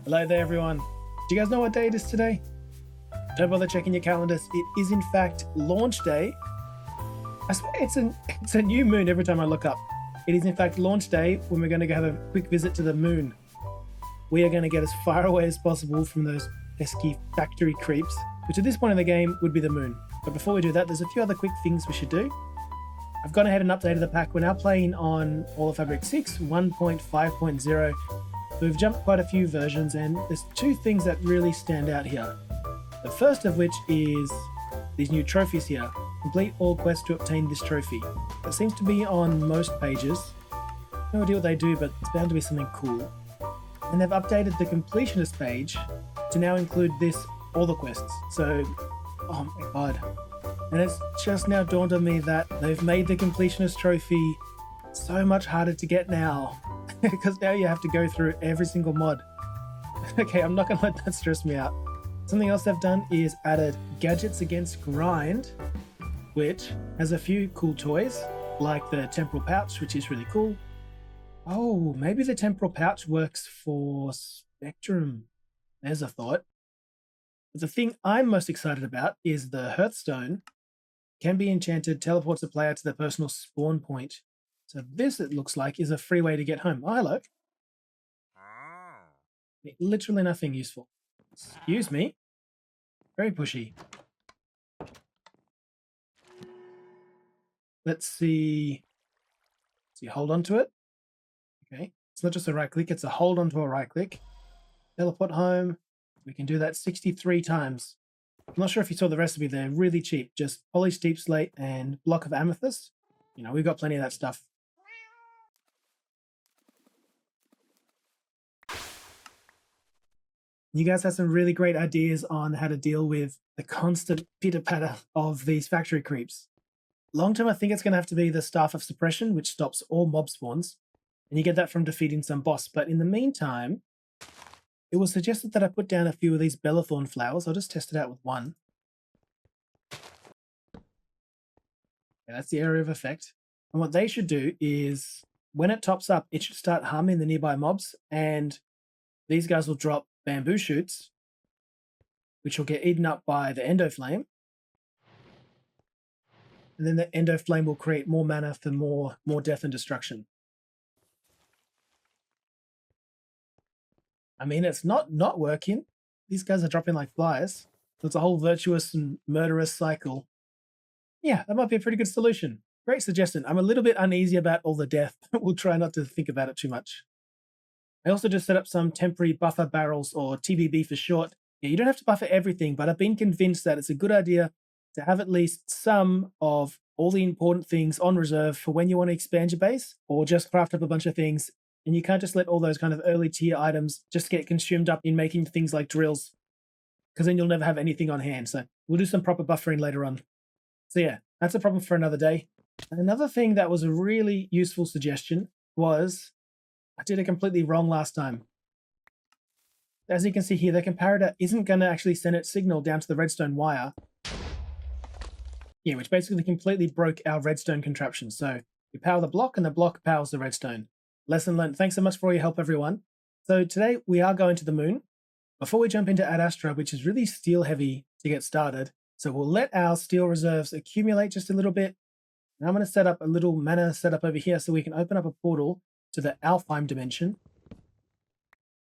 Hello there, everyone. Do you guys know what day it is today? Don't bother checking your calendars. It is, in fact, launch day. I swear it's a new moon every time I look up. It is, in fact, launch day when we're going to go have a quick visit to the moon. We are going to get as far away as possible from those pesky factory creeps, which at this point in the game would be the moon. But before we do that, there's a few other quick things we should do. I've gone ahead and updated the pack. We're now playing on All of Fabric 6, 1.5.0. We've jumped quite a few versions, and there's two things that really stand out here. The first of which is these new trophies here. Complete all quests to obtain this trophy. That seems to be on most pages. No idea what they do, but it's bound to be something cool. And they've updated the Completionist page to now include this, all the quests. So, oh my god. And it's just now dawned on me that they've made the Completionist trophy so much harder to get now. Because now you have to go through every single mod. Okay, I'm not going to let that stress me out. Something else they've done is added Gadgets Against Grind, which has a few cool toys, like the temporal pouch, which is really cool. Oh, maybe the temporal pouch works for Spectrum. There's a thought. But the thing I'm most excited about is the Hearthstone can be enchanted, teleports the player to their personal spawn point. So this, it looks like, is a free way to get home. Oh, hello. Literally nothing useful. Excuse me. Very pushy. Let's see. Hold on to it. Okay. It's not just a right click, it's a hold on to a right click. Teleport home. We can do that 63 times. I'm not sure if you saw the recipe there. Really cheap. Just polished deep slate and block of amethyst. You know, we've got plenty of that stuff. You guys have some really great ideas on how to deal with the constant pitter-patter of these factory creeps. Long term, I think it's going to have to be the Staff of Suppression, which stops all mob spawns, and you get that from defeating some boss. But in the meantime, it was suggested that I put down a few of these Bellathorn flowers. I'll just test it out with one. Yeah, that's the area of effect. And what they should do is, when it tops up, it should start harming the nearby mobs, and these guys will drop bamboo shoots, which will get eaten up by the endo flame. And then the endo flame will create more mana for more death and destruction. I mean, it's not working. These guys are dropping like flies. So it's a whole virtuous and murderous cycle. Yeah, that might be a pretty good solution. Great suggestion. I'm a little bit uneasy about all the death. We'll try not to think about it too much. I also just set up some temporary buffer barrels, or TBB for short. Yeah, you don't have to buffer everything, but I've been convinced that it's a good idea to have at least some of all the important things on reserve for when you want to expand your base, or just craft up a bunch of things. And you can't just let all those kind of early tier items just get consumed up in making things like drills, because then you'll never have anything on hand. So we'll do some proper buffering later on. So yeah, that's a problem for another day. And another thing that was a really useful suggestion was, I did it completely wrong last time. As you can see here, the comparator isn't going to actually send its signal down to the redstone wire. Yeah, which basically completely broke our redstone contraption. So we power the block and the block powers the redstone. Lesson learned. Thanks so much for all your help, everyone. So today we are going to the moon. Before we jump into Astra, which is really steel heavy to get started, so we'll let our steel reserves accumulate just a little bit. Now I'm going to set up a little mana setup over here so we can open up a portal to the Alfheim dimension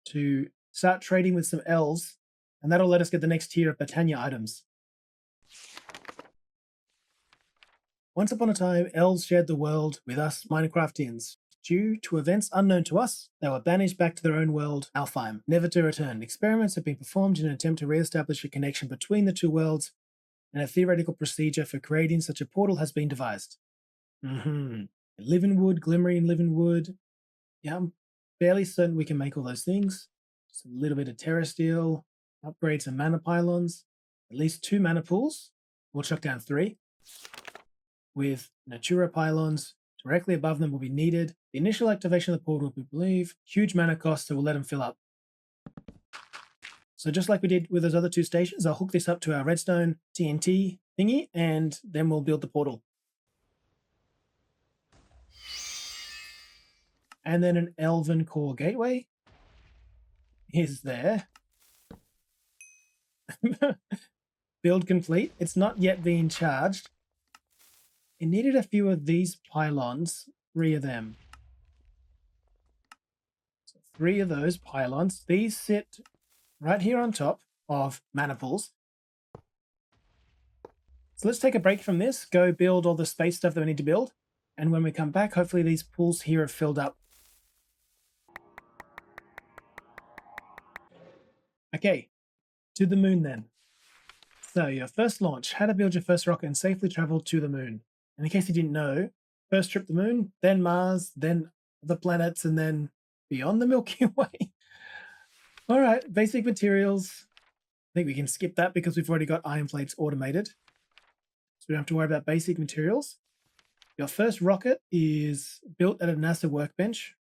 to start trading with some elves, and that'll let us get the next tier of Botania items. Once upon a time, elves shared the world with us Minecraftians. Due to events unknown to us, they were banished back to their own world, Alfheim, never to return. Experiments have been performed in an attempt to re-establish a connection between the two worlds, and a theoretical procedure for creating such a portal has been devised. Living wood, glimmering living wood. Yeah, I'm fairly certain we can make all those things. Just a little bit of terra steel, upgrade some mana pylons, at least 2 mana pools. We'll chuck down 3. With Natura pylons directly above them will be needed. The initial activation of the portal, we believe, huge mana cost, so we'll let them fill up. So just like we did with those other 2 stations, I'll hook this up to our redstone TNT thingy, and then we'll build the portal. And then an elven core gateway. is there. Build complete. It's not yet being charged. It needed a few of these pylons, 3 of them. So 3 of those pylons. These sit right here on top of mana pools. So let's take a break from this, go build all the space stuff that we need to build. And when we come back, hopefully these pools here are filled up. Okay, to the moon then. So your first launch, how to build your first rocket and safely travel to the moon. And in case you didn't know, first trip to the moon, then Mars, then the planets, and then beyond the Milky Way. All right, basic materials. I think we can skip that because we've already got iron plates automated. So we don't have to worry about basic materials. Your first rocket is built at a NASA workbench,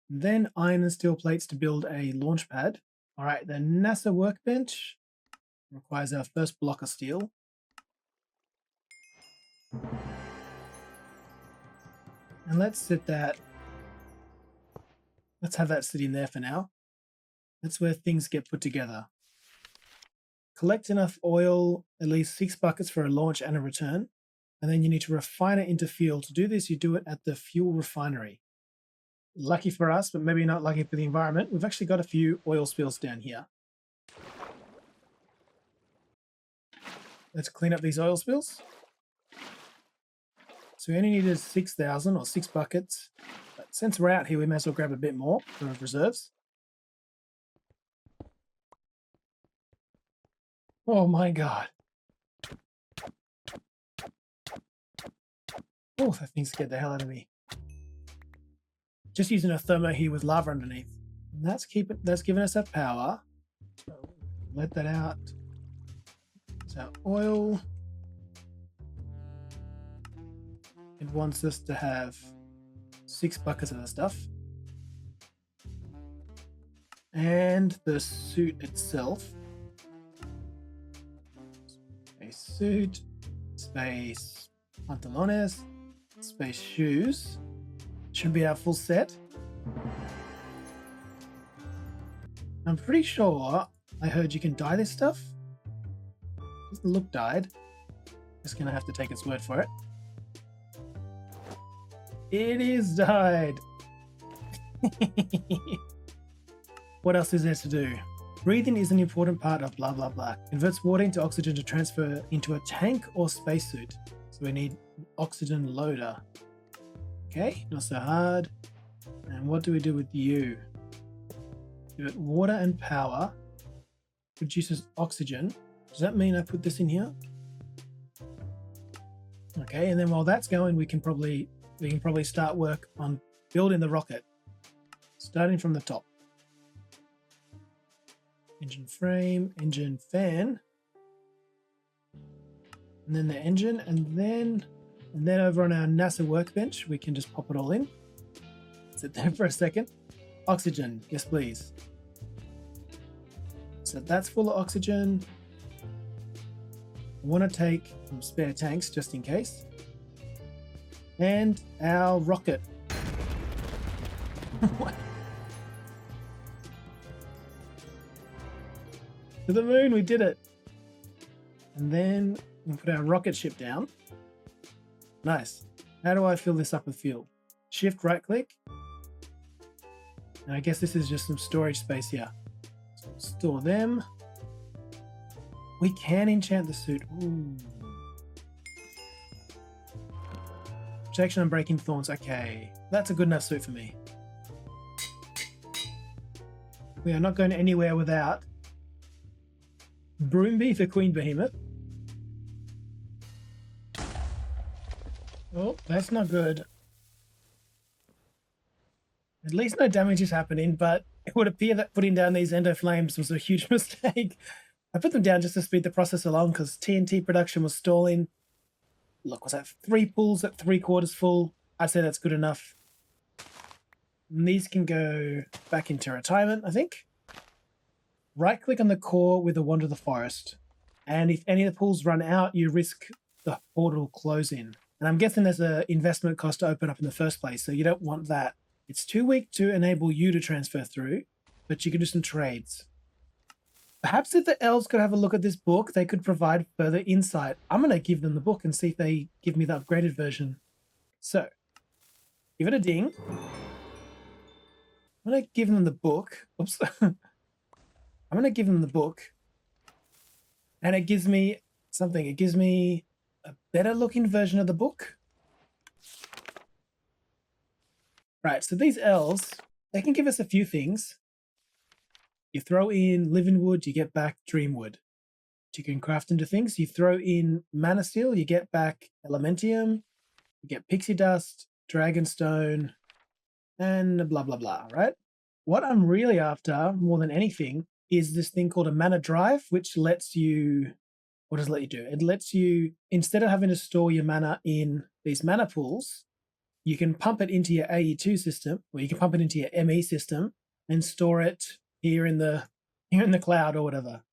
then iron and steel plates to build a launch pad. All right, the NASA workbench requires our first block of steel. And let's have that sitting there for now. That's where things get put together. Collect enough oil, at least 6 buckets for a launch and a return. And then you need to refine it into fuel. To do this, you do it at the fuel refinery. Lucky for us, but maybe not lucky for the environment, we've actually got a few oil spills down here. Let's clean up these oil spills. So we only needed 6,000 or 6 buckets. But since we're out here, we may as well grab a bit more for reserves. Oh my god. Oh, that thing scared the hell out of me. Just using a thermo here with lava underneath. And that's giving us that power. So let that out. So oil. It wants us to have 6 buckets of the stuff. And the suit itself. Space suit, space pantalones, space shoes. Should be our full set. I'm pretty sure I heard you can dye this stuff. Doesn't look dyed. Just gonna have to take its word for it. It is dyed. What else is there to do? Breathing is an important part of blah blah blah. Converts water into oxygen to transfer into a tank or spacesuit. So we need an oxygen loader. Okay, not so hard. And what do we do with you? Give it water and power. Produces oxygen. Does that mean I put this in here? Okay, and then while that's going, we can probably start work on building the rocket. Starting from the top. Engine frame, engine fan. And then the engine, and then over on our NASA workbench, we can just pop it all in. Sit there for a second. Oxygen, yes please. So that's full of oxygen. I want to take some spare tanks just in case. And our rocket. What? To the moon, we did it. And then we put our rocket ship down. Nice. How do I fill this up with fuel? Shift right click. And I guess this is just some storage space here. So we'll store them. We can enchant the suit. Ooh. Protection and breaking thorns. Okay. That's a good enough suit for me. We are not going anywhere without Broombee for Queen Behemoth. Oh, that's not good. At least no damage is happening, but it would appear that putting down these endo flames was a huge mistake. I put them down just to speed the process along because TNT production was stalling. Look, was that 3 pools at 3/4 full? I'd say that's good enough. And these can go back into retirement, I think. Right click on the core with the Wander the Forest. And if any of the pools run out, you risk the portal closing. And I'm guessing there's an investment cost to open up in the first place, so you don't want that. It's too weak to enable you to transfer through. but you can do some trades. Perhaps if the elves could have a look at this book, they could provide further insight. I'm going to give them the book and see if they give me the upgraded version. So, give it a ding. I'm going to give them the book. Oops. I'm going to give them the book. And it gives me something. It gives me a better looking version of the book. Right, so these elves, they can give us a few things. You throw in living wood, you get back dream wood. You can craft into things. You throw in mana steel, you get back elementium, you get pixie dust, dragonstone, and blah, blah, blah, right? What I'm really after, more than anything, is this thing called a mana drive, which lets you, what does it let you do? It lets you, instead of having to store your mana in these mana pools, you can pump it into your AE2 system, or you can pump it into your ME system and store it here in the cloud or whatever.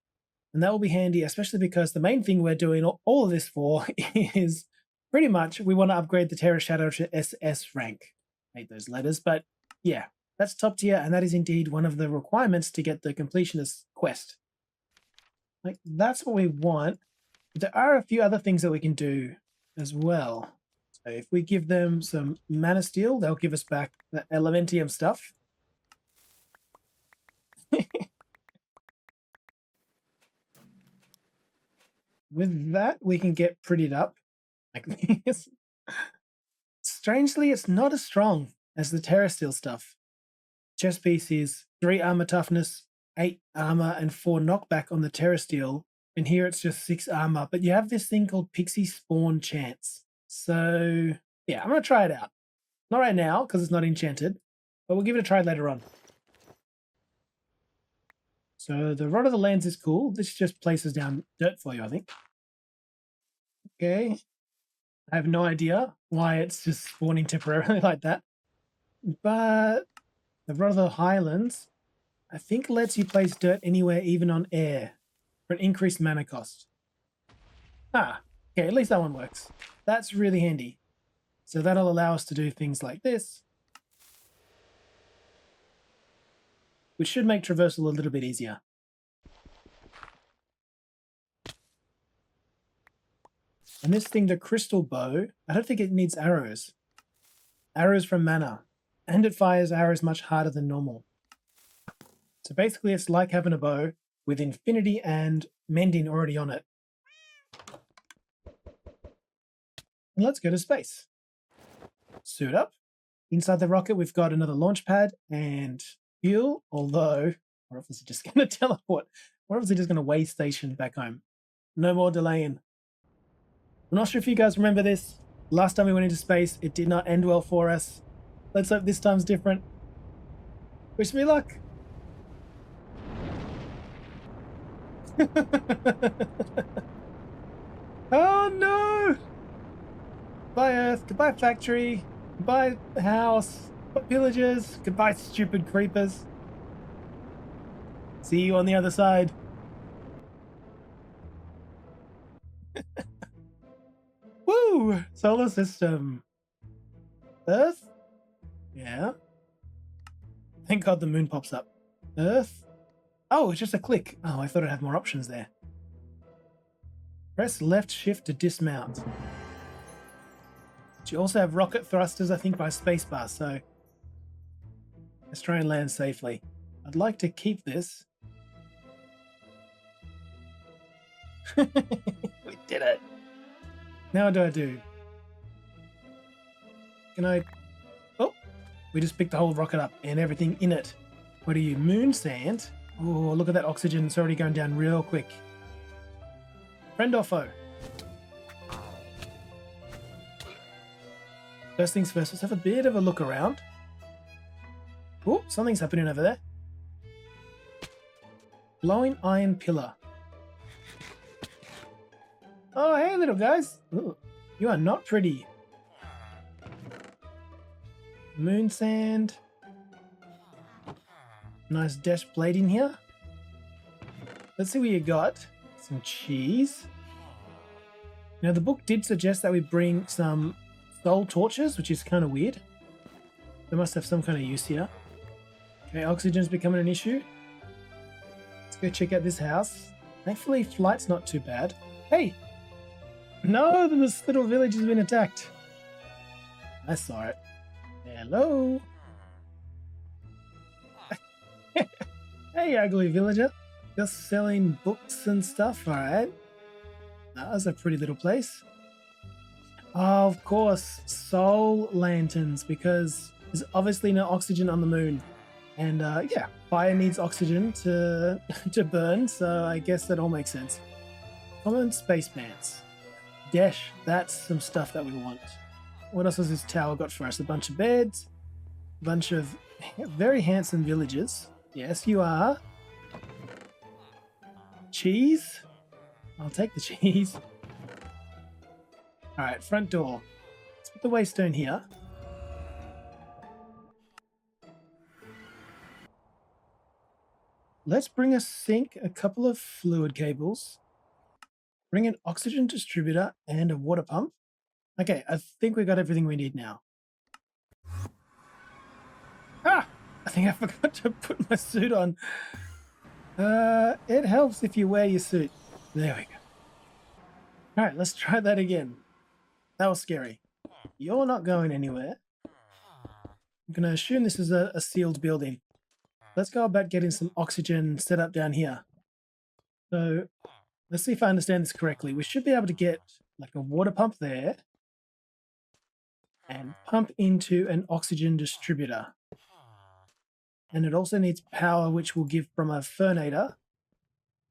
And that will be handy, especially because the main thing we're doing all of this for is pretty much we want to upgrade the Terra Shadow to SS rank. I hate those letters, but yeah, that's top tier, and that is indeed one of the requirements to get the Completionist quest. Like, that's what we want. But there are a few other things that we can do as well. So if we give them some mana steel, they'll give us back the elementium stuff. With that, we can get prettied up like this. Strangely, it's not as strong as the Terra Steel stuff. Chest piece is 3 armor toughness, 8 armor, and 4 knockback on the Terra Steel. And here it's just 6 armor. But you have this thing called Pixie Spawn Chance. So, yeah, I'm going to try it out. Not right now, because it's not enchanted. But we'll give it a try later on. So the Rod of the Lands is cool. This just places down dirt for you, I think. Okay. I have no idea why it's just spawning temporarily like that. But the Rod of the Highlands, I think lets you place dirt anywhere, even on air, for an increased mana cost. Ah, okay, at least that one works. That's really handy. So that'll allow us to do things like this, which should make traversal a little bit easier. And this thing, the crystal bow, I don't think it needs arrows. Arrows from mana. And it fires arrows much harder than normal. So basically it's like having a bow with infinity and mending already on it. And let's go to space. Suit up. Inside the rocket we've got another launch pad and fuel, although, or if it's just going to teleport, or if it's just going to way station back home. No more delaying. I'm not sure if you guys remember this. Last time we went into space, it did not end well for us. Let's hope this time's different. Wish me luck. Oh no! Goodbye Earth, goodbye factory, goodbye house, goodbye villagers, goodbye stupid creepers. See you on the other side. Woo! Solar system. Earth? Yeah. Thank God the moon pops up. Earth? Oh, it's just a click. Oh, I thought I'd have more options there. Press left shift to dismount. But you also have rocket thrusters, I think, by spacebar, so let's try and land safely. I'd like to keep this. We did it. Now what do I do? Can I... Oh, we just picked the whole rocket up and everything in it. What are you, moon sand? Oh, look at that oxygen. It's already going down real quick. Friend or foe? First things first, let's have a bit of a look around. Oh, something's happening over there. Glowing iron pillar. Oh, hey, little guys. Ooh, you are not pretty. Moon sand. Nice dash blade in here. Let's see what you got. Some cheese. Now, the book did suggest that we bring some soul torches, which is kind of weird. They must have some kind of use here. Okay, oxygen's becoming an issue. Let's go check out this house. Thankfully, flight's not too bad. Hey! No, this little village has been attacked. I saw it. Hello? Hey, ugly villager. Just selling books and stuff, alright. That was a pretty little place. Oh, of course, soul lanterns, because there's obviously no oxygen on the moon. And yeah, fire needs oxygen to burn, so I guess that all makes sense. Common space pants. Dash, that's some stuff that we want. What else has this tower got for us? A bunch of beds, a bunch of very handsome villagers. Yes, you are. Cheese? I'll take the cheese. Alright, front door. Let's put the waystone here. Let's bring a sink, a couple of fluid cables, bring an oxygen distributor and a water pump. Okay, I think we got everything we need now. Ah! I think I forgot to put my suit on. It helps if you wear your suit. There we go. Alright, let's try that again. That was scary. You're not going anywhere. I'm going to assume this is a sealed building. Let's go about getting some oxygen set up down here. So, let's see if I understand this correctly. We should be able to get like a water pump there and pump into an oxygen distributor. And it also needs power, which we'll give from a fernator.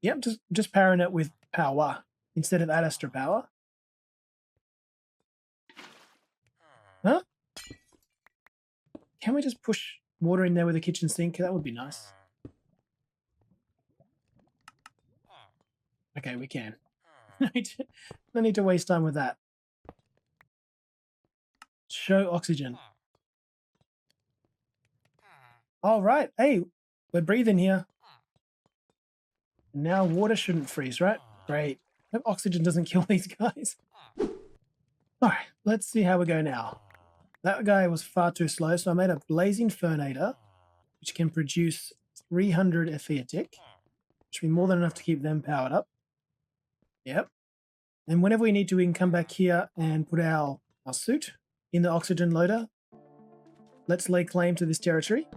Yep, just powering it with power instead of Astra power. Huh? Can we just push water in there with a kitchen sink? That would be nice. Okay, we can. No need to waste time with that. Show oxygen. All right. Hey, we're breathing here. Now water shouldn't freeze, right? Great. Hope oxygen doesn't kill these guys. All right, let's see how we go now. That guy was far too slow, so I made a blazing fernator, which can produce 300 Fe a tick, which will be more than enough to keep them powered up. Yep. And whenever we need to, we can come back here and put our suit in the oxygen loader. Let's lay claim to this territory.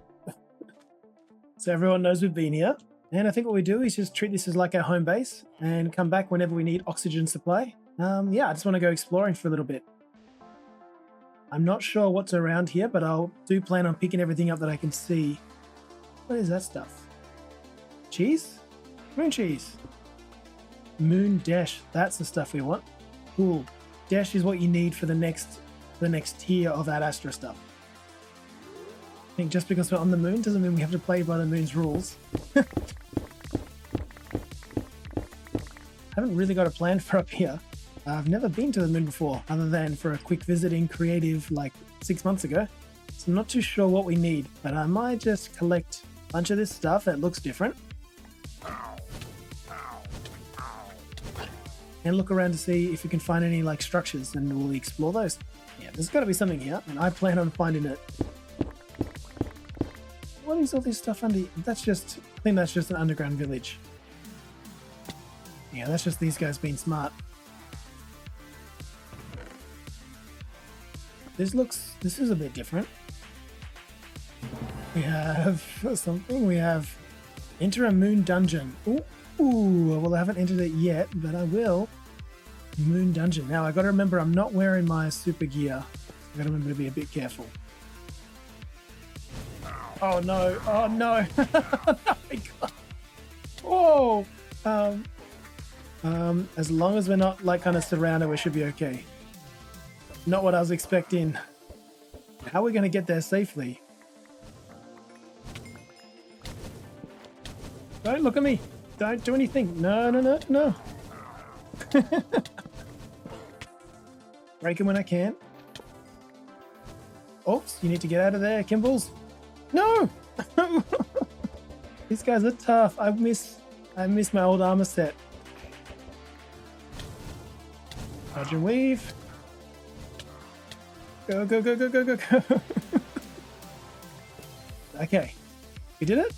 So everyone knows we've been here. And I think what we do is just treat this as like our home base and come back whenever we need oxygen supply. Yeah, I just want to go exploring for a little bit. I'm not sure what's around here, but I do plan on picking everything up that I can see. What is that stuff? Cheese? Moon cheese. Moon dash. That's the stuff we want. Cool. Dash is what you need for the next tier of that Astra stuff. I think just because we're on the moon doesn't mean we have to play by the moon's rules. Haven't really got a plan for up here. I've never been to the moon before, other than for a quick visiting creative like 6 months ago. So I'm not too sure what we need, but I might just collect a bunch of this stuff that looks different. And look around to see if we can find any like structures, and we'll explore those. Yeah, there's got to be something here, and I plan on finding it. What is all this stuff under? That's just, I think that's just an underground village. Yeah, that's just these guys being smart. This is a bit different. We have something, we have enter a moon dungeon. Ooh, well I haven't entered it yet, but I will. Moon dungeon. Now I gotta remember I'm not wearing my super gear. I gotta remember to be a bit careful. Oh no, oh no. Oh my god. Whoa. As long as we're not like kind of surrounded, we should be okay. Not what I was expecting. How are we going to get there safely? Don't look at me. Don't do anything. No, no, no, no. Break him when I can. Oops, you need to get out of there, kmbles. No! These guys are tough. I miss my old armor set. Dodge and weave. Go, go, go, go, go, go, go. Okay. You did it?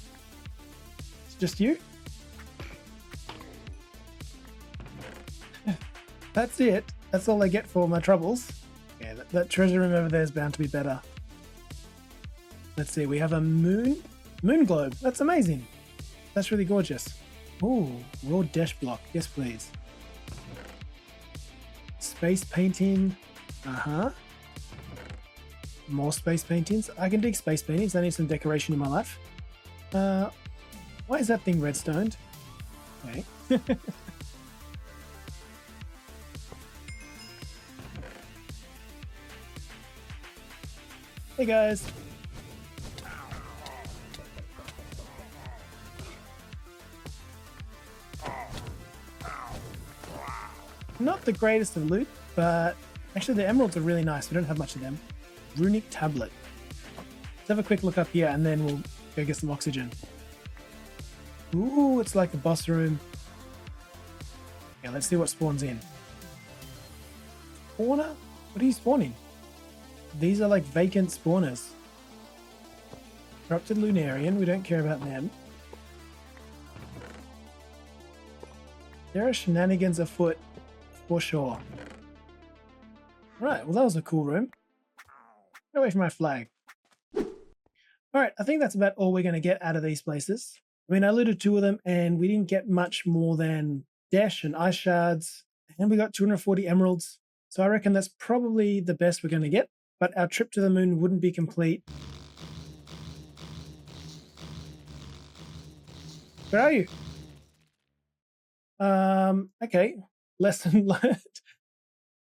It's just you? That's it. That's all I get for my troubles. Yeah, that treasure room over there is bound to be better. Let's see, we have a moon globe. That's amazing. That's really gorgeous. Ooh, raw dash block. Yes, please. Space painting. More space paintings. I can dig space paintings. I need some decoration in my life. Why is that thing redstoned? Okay. Hey guys. Not the greatest of loot, but actually the emeralds are really nice. We don't have much of them. Runic tablet. Let's have a quick look up here and then we'll go get some oxygen. Ooh, it's like the boss room. Yeah, let's see what spawns in. Spawner? What are you spawning? These are like vacant spawners. Corrupted Lunarian, we don't care about them. There are shenanigans afoot, for sure. Right, well that was a cool room. Get away from my flag. Alright, I think that's about all we're going to get out of these places. I mean, I looted 2 of them and we didn't get much more than dash and ice shards. And we got 240 emeralds. So I reckon that's probably the best we're going to get. But our trip to the moon wouldn't be complete. Where are you? Okay. Lesson learned.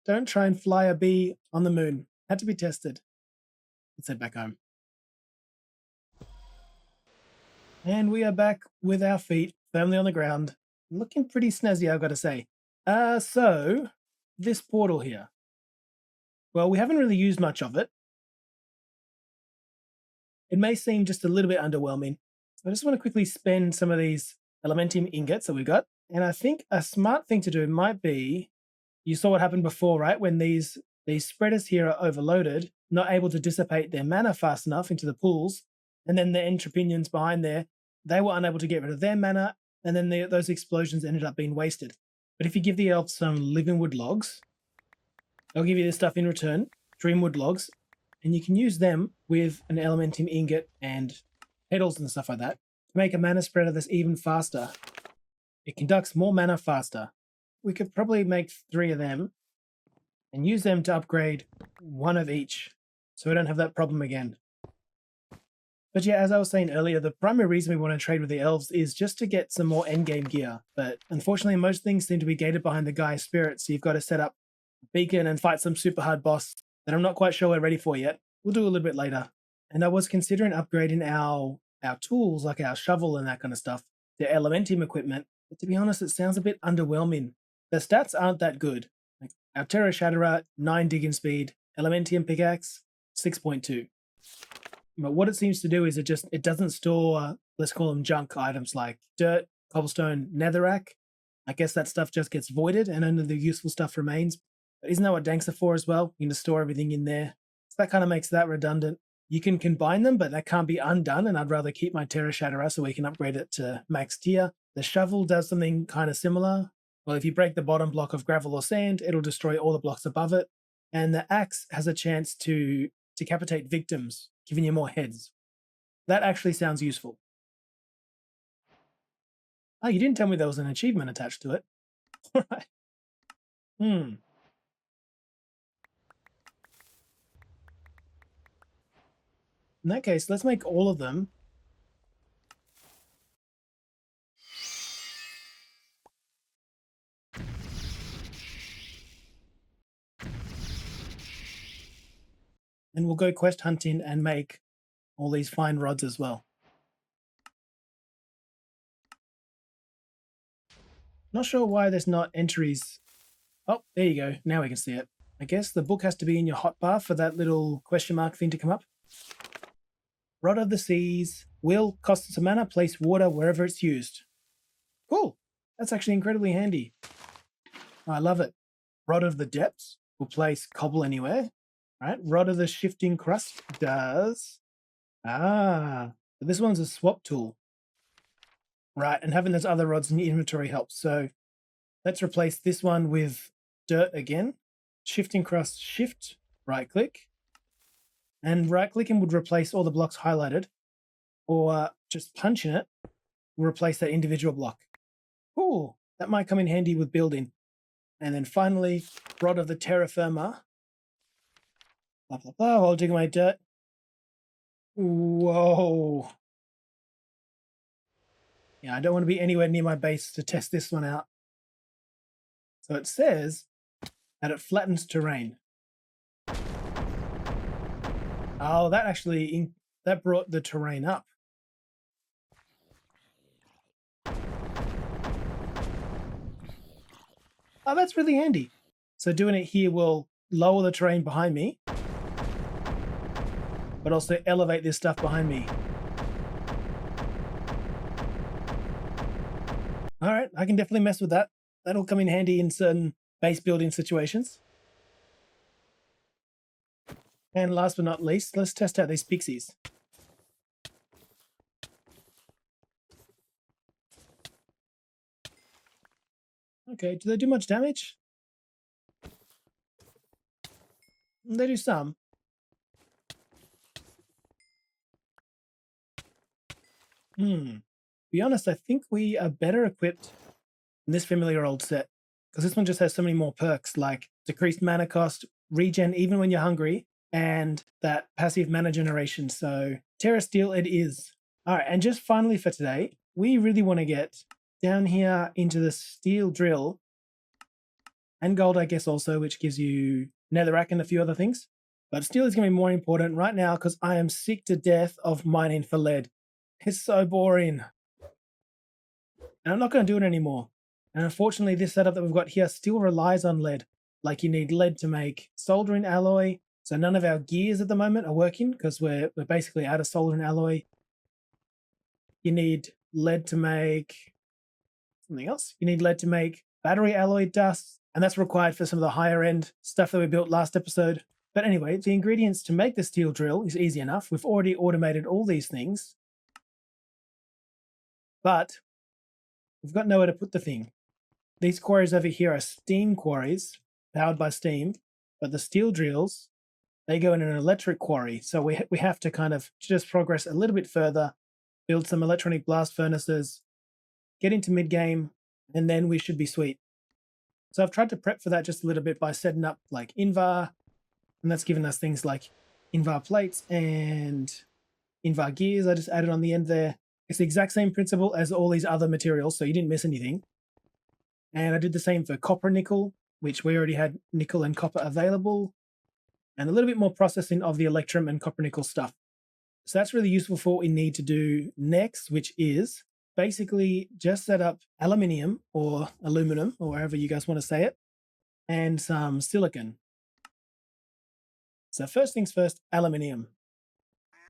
Don't try and fly a bee on the moon. Had to be tested. Let's head back home. And we are back with our feet firmly on the ground. Looking pretty snazzy, I've got to say. So, this portal here. Well, we haven't really used much of it. It may seem just a little bit underwhelming. So I just want to quickly spend some of these elementium ingots that we got. And I think a smart thing to do might be, you saw what happened before, right? When these spreaders here are overloaded, not able to dissipate their mana fast enough into the pools, and then the entrepinions behind there, they were unable to get rid of their mana, and then those explosions ended up being wasted. But if you give the elves some living wood logs, they'll give you this stuff in return, dreamwood logs, and you can use them with an elementium ingot and petals and stuff like that to make a mana spreader that's even faster. It conducts more mana faster. We could probably make 3 of them and use them to upgrade 1 of each so we don't have that problem again. But yeah, as I was saying earlier, the primary reason we want to trade with the elves is just to get some more endgame gear. But unfortunately, most things seem to be gated behind the Gaia Spirit, so you've got to set up a beacon and fight some super hard boss that I'm not quite sure we're ready for yet. We'll do a little bit later. And I was considering upgrading our tools, like our shovel and that kind of stuff, to elementium equipment. But to be honest, it sounds a bit underwhelming. The stats aren't that good. Like our Terra Shatterer, 9 digging speed, elementium pickaxe, 6.2. But what it seems to do is it doesn't store, let's call them junk items like dirt, cobblestone, netherrack. I guess that stuff just gets voided and only the useful stuff remains. But isn't that what danks are for as well? You can just store everything in there. So that kind of makes that redundant. You can combine them, but that can't be undone, and I'd rather keep my Terra Shatterer so we can upgrade it to max tier. The shovel does something kind of similar. Well, if you break the bottom block of gravel or sand, it'll destroy all the blocks above it. And the axe has a chance to decapitate victims, giving you more heads. That actually sounds useful. Oh, you didn't tell me there was an achievement attached to it. All right. In that case, let's make all of them. And we'll go quest hunting and make all these fine rods as well. Not sure why there's not entries. Oh, there you go. Now we can see it. I guess the book has to be in your hotbar for that little question mark thing to come up. Rod of the Seas will cost some mana, place water wherever it's used. Cool. That's actually incredibly handy. I love it. Rod of the Depths will place cobble anywhere. Right? Rod of the Shifting Crust does. But this one's a swap tool, right? And having those other rods in your inventory helps. So let's replace this one with dirt again. Shifting across, shift, right click. And right clicking would replace all the blocks highlighted, or just punching it will replace that individual block. Cool, that might come in handy with building. And then finally, rod of the terra firma. Blah, blah, blah, while digging my dirt. Whoa. Yeah, I don't want to be anywhere near my base to test this one out. So it says that it flattens terrain. Oh, that actually, that brought the terrain up. Oh, that's really handy. So doing it here will lower the terrain behind me, but also elevate this stuff behind me. All right, I can definitely mess with that. That'll come in handy in certain base building situations. And last but not least, let's test out these pixies. Okay, do they do much damage? They do some. To be honest, I think we are better equipped in this familiar old set, because this one just has so many more perks, like decreased mana cost, regen even when you're hungry, and that passive mana generation. So Terra Steel it is. All right, and just finally for today, we really want to get down here into the steel drill and gold, I guess, also, which gives you netherrack and a few other things. But steel is going to be more important right now because I am sick to death of mining for lead. It's so boring. And I'm not going to do it anymore. And unfortunately, this setup that we've got here still relies on lead. Like you need lead to make soldering alloy. So none of our gears at the moment are working because we're basically out of soldering alloy. You need lead to make something else. You need lead to make battery alloy dust. And that's required for some of the higher end stuff that we built last episode. But anyway, the ingredients to make the steel drill is easy enough. We've already automated all these things. But we've got nowhere to put the thing. These quarries over here are steam quarries, powered by steam, but the steel drills, they go in an electric quarry. So we have to kind of just progress a little bit further, build some electronic blast furnaces, get into mid-game, and then we should be sweet. So I've tried to prep for that just a little bit by setting up like Invar, and that's given us things like Invar plates and Invar gears I just added on the end there. It's the exact same principle as all these other materials, so you didn't miss anything. And I did the same for copper nickel, which we already had nickel and copper available, and a little bit more processing of the electrum and copper nickel stuff. So that's really useful for what we need to do next, which is basically just set up aluminium or aluminum, or however you guys want to say it, and some silicon. So first things first, aluminium.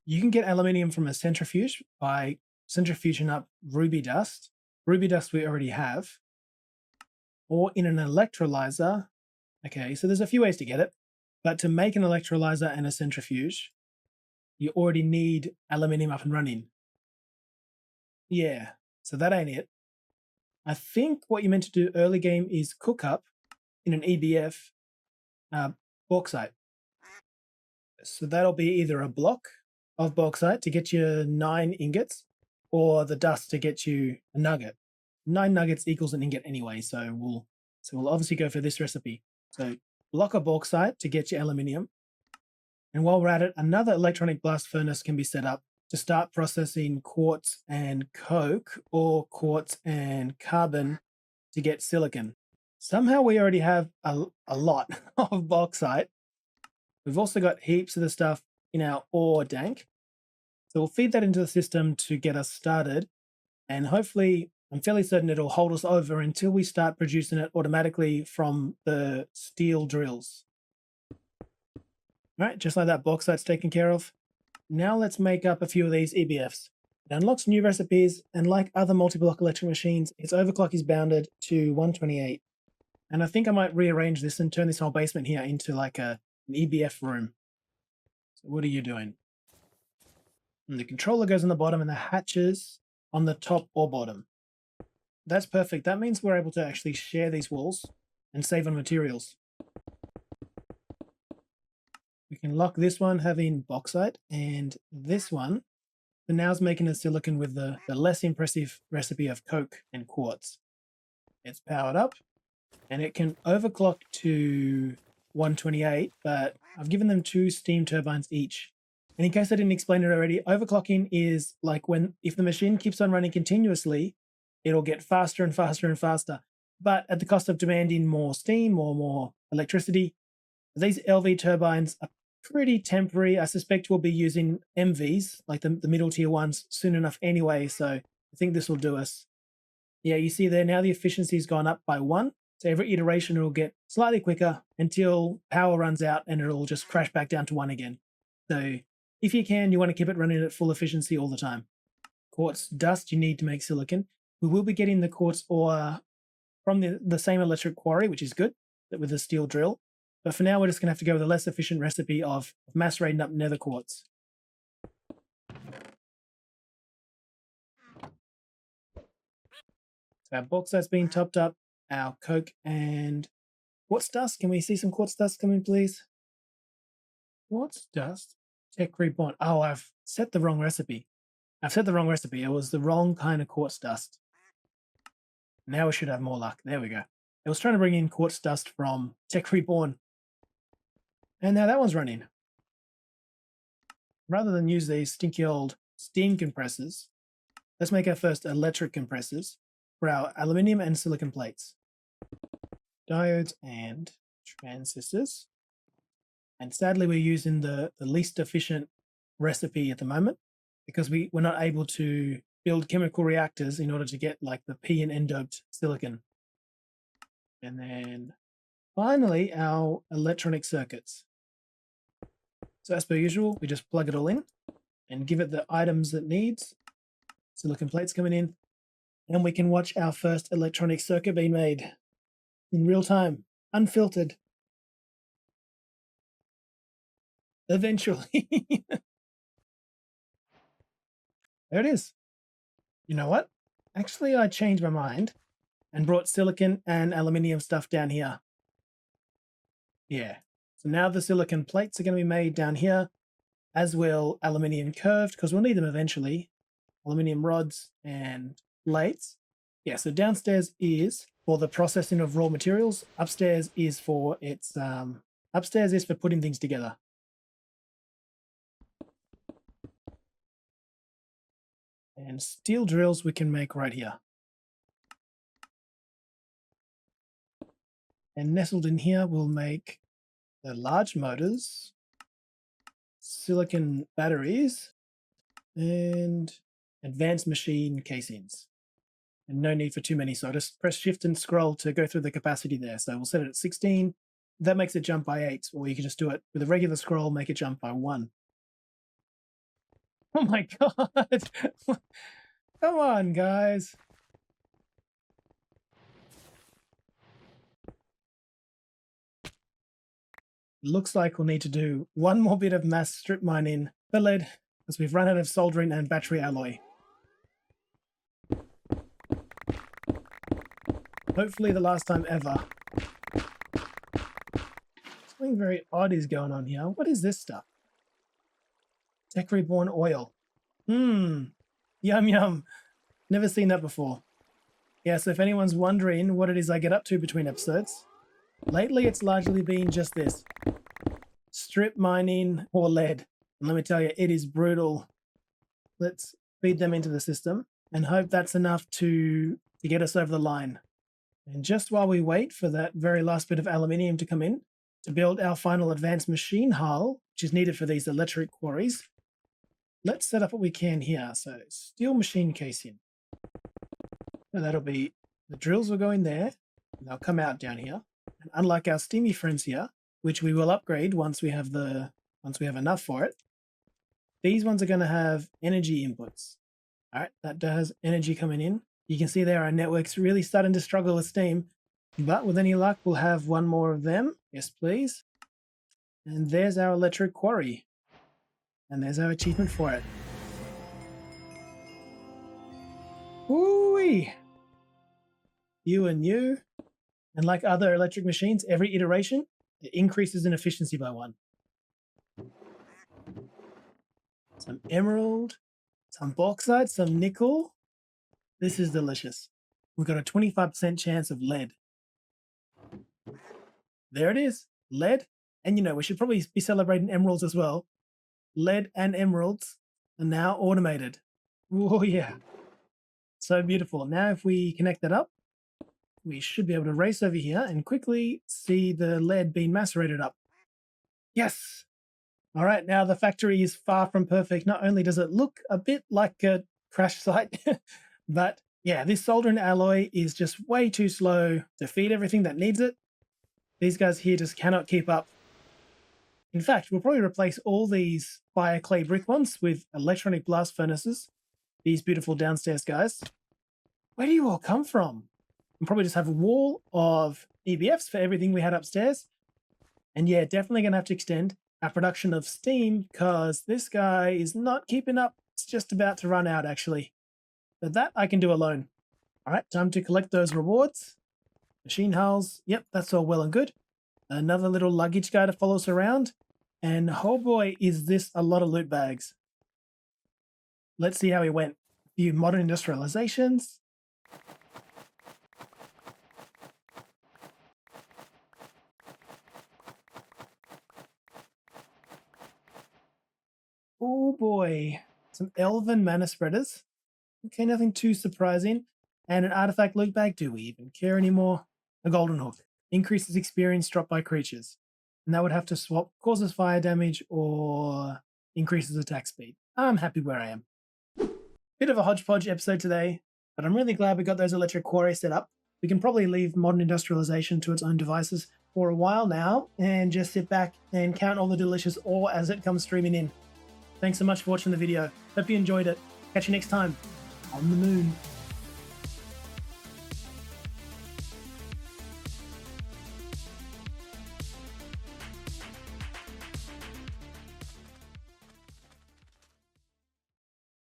You can get aluminium from a centrifuge by centrifuging up ruby dust. Ruby dust we already have. Or in an electrolyzer. Okay, so there's a few ways to get it. But to make an electrolyzer and a centrifuge, you already need aluminium up and running. Yeah, so that ain't it. I think what you meant to do early game is cook up in an EBF bauxite. So that'll be either a block of bauxite to get you 9 ingots, or the dust to get you a nugget. 9 nuggets equals an ingot anyway, so we'll obviously go for this recipe. So block of bauxite to get your aluminium. And while we're at it, another electronic blast furnace can be set up to start processing quartz and coke, or quartz and carbon to get silicon. Somehow we already have a lot of bauxite. We've also got heaps of the stuff in our ore dank. So we'll feed that into the system to get us started. And hopefully, I'm fairly certain it'll hold us over until we start producing it automatically from the steel drills. All right, just like that, bauxite's taken care of. Now let's make up a few of these EBFs. It unlocks new recipes, and like other multi-block electric machines, its overclock is bounded to 128. And I think I might rearrange this and turn this whole basement here into like an EBF room. So what are you doing? And the controller goes on the bottom and the hatches on the top or bottom. That's perfect. That means we're able to actually share these walls and save on materials. We can lock this one having bauxite, and this one for now is making a silicon with the less impressive recipe of coke and quartz. It's powered up and it can overclock to 128, but I've given them 2 steam turbines each. And in case I didn't explain it already, overclocking is like if the machine keeps on running continuously, it'll get faster and faster and faster, but at the cost of demanding more steam or more electricity. These LV turbines are pretty temporary. I suspect we'll be using MVs, like the middle tier ones, soon enough anyway, so I think this will do us. Yeah, you see there now the efficiency's gone up by 1. So every iteration it will get slightly quicker until power runs out and it'll just crash back down to 1 again. So if you can, you want to keep it running at full efficiency all the time. Quartz dust you need to make silicon. We will be getting the quartz ore from the same electric quarry, which is good, with a steel drill. But for now, we're just going to have to go with a less efficient recipe of macerating up nether quartz. So our bauxite's being topped up, our coke and quartz dust. Can we see some quartz dust coming, please? Quartz dust? Tech reborn. Oh, I've set the wrong recipe. It was the wrong kind of quartz dust. Now we should have more luck. There we go. I was trying to bring in quartz dust from Tech Reborn. And now that one's running. Rather than use these stinky old steam compressors, let's make our first electric compressors for our aluminium and silicon plates. Diodes and transistors. And sadly, we're using the least efficient recipe at the moment because we're not able to build chemical reactors in order to get like the P and N doped silicon. And then finally, our electronic circuits. So as per usual, we just plug it all in and give it the items it needs. Silicon plates coming in. And we can watch our first electronic circuit being made in real time, unfiltered. Eventually. There it is. You know what? Actually, I changed my mind and brought silicon and aluminium stuff down here. Yeah. So now the silicon plates are going to be made down here, as will aluminium curved, because we'll need them eventually. Aluminium rods and plates. Yeah, so downstairs is for the processing of raw materials. Upstairs is for putting things together. And steel drills we can make right here. And nestled in here, we'll make the large motors, silicon batteries, and advanced machine casings. And no need for too many, so I just press shift and scroll to go through the capacity there. So we'll set it at 16. That makes it jump by 8, or you can just do it with a regular scroll, make it jump by 1. Oh my god! Come on, guys. Looks like we'll need to do one more bit of mass strip mining for lead, as we've run out of soldering and battery alloy. Hopefully the last time ever. Something very odd is going on here. What is this stuff? Tech Reborn oil. Yum yum. Never seen that before. Yeah, so if anyone's wondering what it is I get up to between episodes, lately it's largely been just this. Strip mining or lead. And let me tell you, it is brutal. Let's feed them into the system and hope that's enough to get us over the line. And just while we wait for that very last bit of aluminium to come in to build our final advanced machine hull, which is needed for these electric quarries, let's set up what we can here. So steel machine casing. So that'll be the drills will go in there and they'll come out down here. And unlike our steamy friends here, which we will upgrade once we have enough for it, these ones are going to have energy inputs. All right, that does energy coming in. You can see there our network's really starting to struggle with steam, but with any luck, we'll have one more of them. Yes, please. And there's our electric quarry. And there's our achievement for it. Woo-wee. You and you. And like other electric machines, every iteration, it increases in efficiency by 1. Some emerald, some bauxite, some nickel. This is delicious. We've got a 25% chance of lead. There it is, lead. And you know, we should probably be celebrating emeralds as well. Lead and emeralds are now automated. Oh yeah. So beautiful. Now if we connect that up, we should be able to race over here and quickly see the lead being macerated up. Yes. All right, now the factory is far from perfect. Not only does it look a bit like a crash site, but yeah, this soldering alloy is just way too slow to feed everything that needs it. These guys here just cannot keep up. In fact, we'll probably replace all these fire clay brick ones with electronic blast furnaces. These beautiful downstairs guys. Where do you all come from? We'll probably just have a wall of EBFs for everything we had upstairs. And yeah, definitely going to have to extend our production of steam because this guy is not keeping up. It's just about to run out, actually. But that I can do alone. All right, time to collect those rewards. Machine hulls. Yep, that's all well and good. Another little luggage guy to follow us around. And oh boy, is this a lot of loot bags. Let's see how he went. A few modern industrializations. Oh boy, some elven mana spreaders. Okay, nothing too surprising. And an artifact loot bag. Do we even care anymore? A golden hook. Increases experience dropped by creatures. And that would have to swap causes fire damage or increases attack speed. I'm happy where I am. Bit of a hodgepodge episode today, but I'm really glad we got those electric quarries set up. We can probably leave modern industrialization to its own devices for a while now and just sit back and count all the delicious ore as it comes streaming in. Thanks so much for watching the video. Hope you enjoyed it. Catch you next time on the moon.